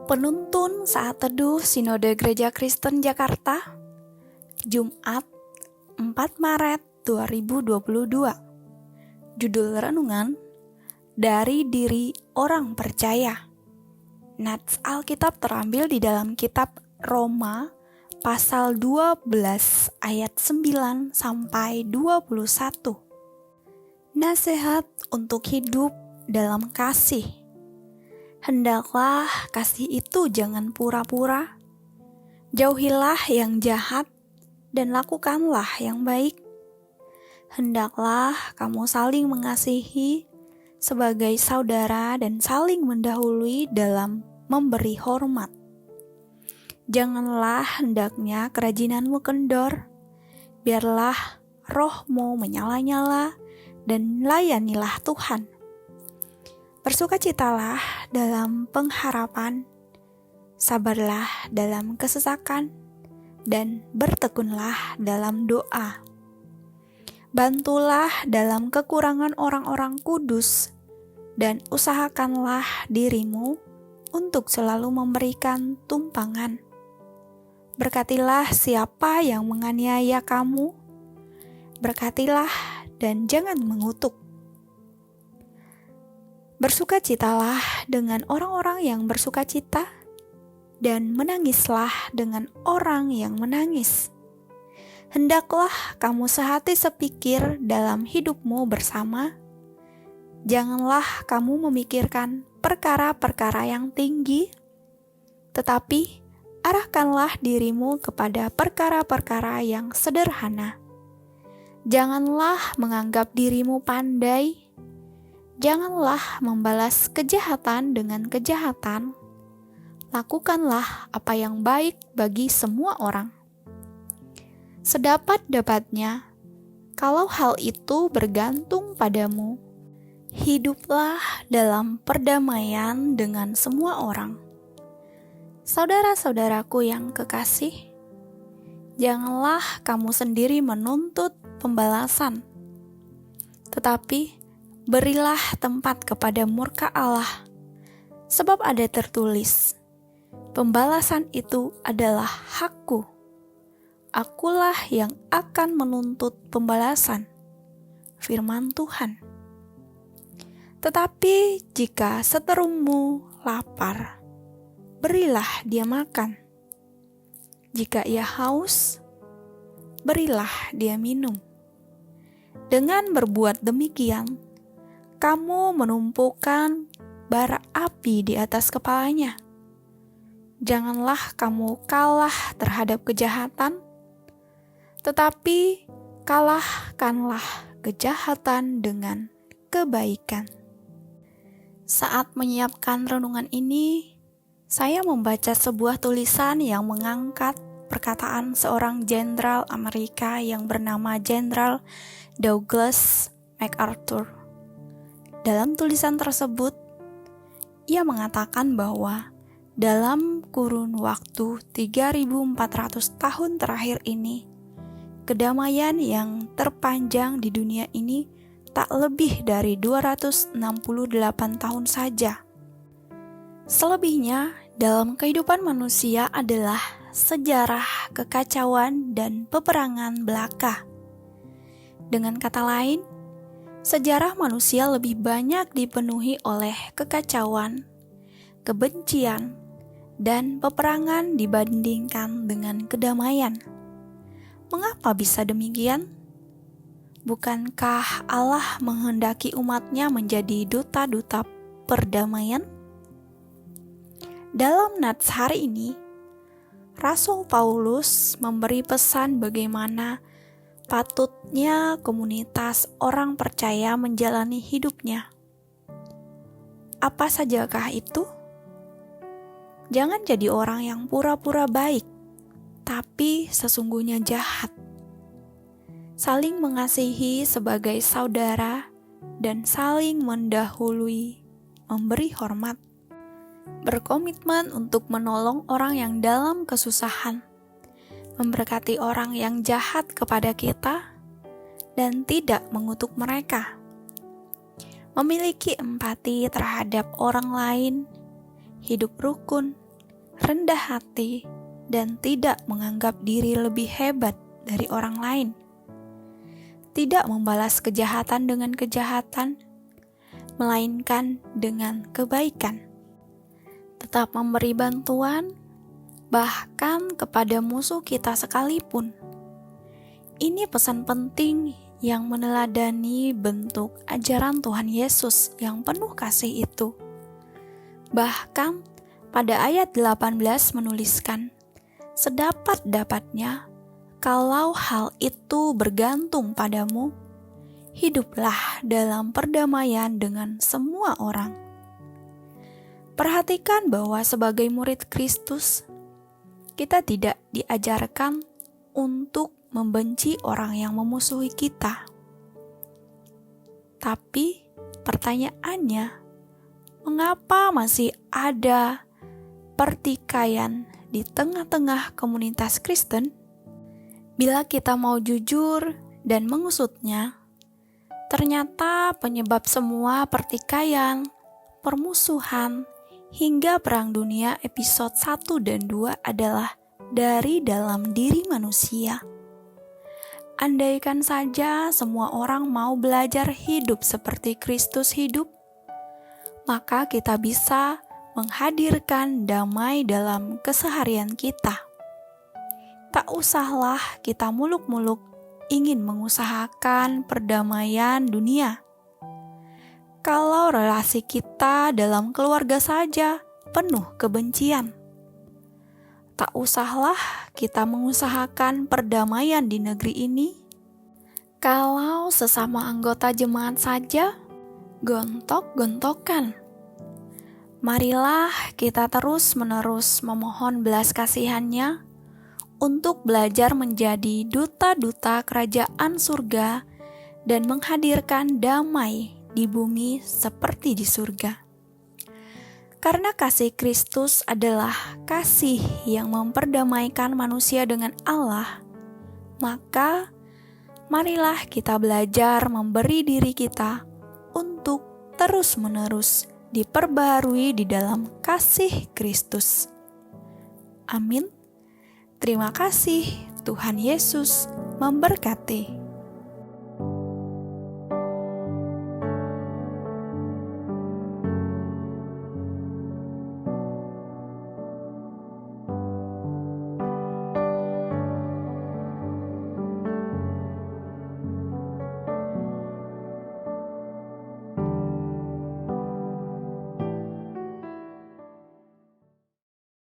Penuntun Saat Teduh Sinode Gereja Kristen Jakarta, Jumat 4 Maret 2022. Judul renungan, Dari Diri Orang Percaya. Nats Alkitab terambil di dalam kitab Roma pasal 12 ayat 9 sampai 21. Nasihat untuk hidup dalam kasih. Hendaklah kasih itu jangan pura-pura. Jauhilah yang jahat dan lakukanlah yang baik. Hendaklah kamu saling mengasihi sebagai saudara dan saling mendahului dalam memberi hormat. Janganlah hendaknya kerajinanmu kendor. Biarlah rohmu menyala-nyala dan layanilah Tuhan. Bersukacitalah dalam pengharapan, sabarlah dalam kesesakan, dan bertekunlah dalam doa. Bantulah dalam kekurangan orang-orang kudus, dan usahakanlah dirimu untuk selalu memberikan tumpangan. Berkatilah siapa yang menganiaya kamu, berkatilah dan jangan mengutuk. Bersukacitalah dengan orang-orang yang bersukacita, dan menangislah dengan orang yang menangis. Hendaklah kamu sehati sepikir dalam hidupmu bersama. Janganlah kamu memikirkan perkara-perkara yang tinggi, tetapi arahkanlah dirimu kepada perkara-perkara yang sederhana. Janganlah menganggap dirimu pandai. Janganlah membalas kejahatan dengan kejahatan. Lakukanlah apa yang baik bagi semua orang. Sedapat-dapatnya, kalau hal itu bergantung padamu, hiduplah dalam perdamaian dengan semua orang. Saudara-saudaraku yang kekasih, janganlah kamu sendiri menuntut pembalasan, tetapi berilah tempat kepada murka Allah, sebab ada tertulis, pembalasan itu adalah hakku. Akulah yang akan menuntut pembalasan, firman Tuhan. Tetapi jika seterummu lapar, berilah dia makan. Jika ia haus, berilah dia minum. Dengan berbuat demikian, kamu menumpukan bara api di atas kepalanya. Janganlah kamu kalah terhadap kejahatan, tetapi kalahkanlah kejahatan dengan kebaikan. Saat menyiapkan renungan ini, saya membaca sebuah tulisan yang mengangkat perkataan seorang jenderal Amerika yang bernama Jenderal Douglas MacArthur. Dalam tulisan tersebut, ia mengatakan bahwa dalam kurun waktu 3.400 tahun terakhir ini, kedamaian yang terpanjang di dunia ini tak lebih dari 268 tahun saja. Selebihnya dalam kehidupan manusia adalah sejarah kekacauan dan peperangan belaka. Dengan kata lain, sejarah manusia lebih banyak dipenuhi oleh kekacauan, kebencian, dan peperangan dibandingkan dengan kedamaian. Mengapa bisa demikian? Bukankah Allah menghendaki umat-Nya menjadi duta-duta perdamaian? Dalam nats hari ini, Rasul Paulus memberi pesan bagaimana patutnya komunitas orang percaya menjalani hidupnya. Apa sajakah itu? Jangan jadi orang yang pura-pura baik, tapi sesungguhnya jahat. Saling mengasihi sebagai saudara dan saling mendahului, memberi hormat. Berkomitmen untuk menolong orang yang dalam kesusahan, memberkati orang yang jahat kepada kita, dan tidak mengutuk mereka. Memiliki empati terhadap orang lain, hidup rukun, rendah hati, dan tidak menganggap diri lebih hebat dari orang lain. Tidak membalas kejahatan dengan kejahatan, melainkan dengan kebaikan. Tetap memberi bantuan, bahkan kepada musuh kita sekalipun. Ini pesan penting yang meneladani bentuk ajaran Tuhan Yesus yang penuh kasih itu. Bahkan pada ayat 18 menuliskan, sedapat-dapatnya, kalau hal itu bergantung padamu, hiduplah dalam perdamaian dengan semua orang. Perhatikan bahwa sebagai murid Kristus, kita tidak diajarkan untuk membenci orang yang memusuhi kita. Tapi pertanyaannya, mengapa masih ada pertikaian di tengah-tengah komunitas Kristen? Bila kita mau jujur dan mengusutnya, ternyata penyebab semua pertikaian, permusuhan, hingga Perang Dunia episode 1 dan 2 adalah dari dalam diri manusia. Andaikan saja semua orang mau belajar hidup seperti Kristus hidup, maka kita bisa menghadirkan damai dalam keseharian kita. Tak usahlah kita muluk-muluk ingin mengusahakan perdamaian dunia. Kalau relasi kita dalam keluarga saja penuh kebencian, tak usahlah kita mengusahakan perdamaian di negeri ini. Kalau sesama anggota jemaat saja gontok-gontokan. Marilah kita terus-menerus memohon belas kasihan-Nya untuk belajar menjadi duta-duta kerajaan surga dan menghadirkan damai di bumi seperti di surga. Karena kasih Kristus adalah kasih yang memperdamaikan manusia dengan Allah, maka marilah kita belajar memberi diri kita untuk terus-menerus diperbaharui di dalam kasih Kristus. Amin. Terima kasih, Tuhan Yesus memberkati.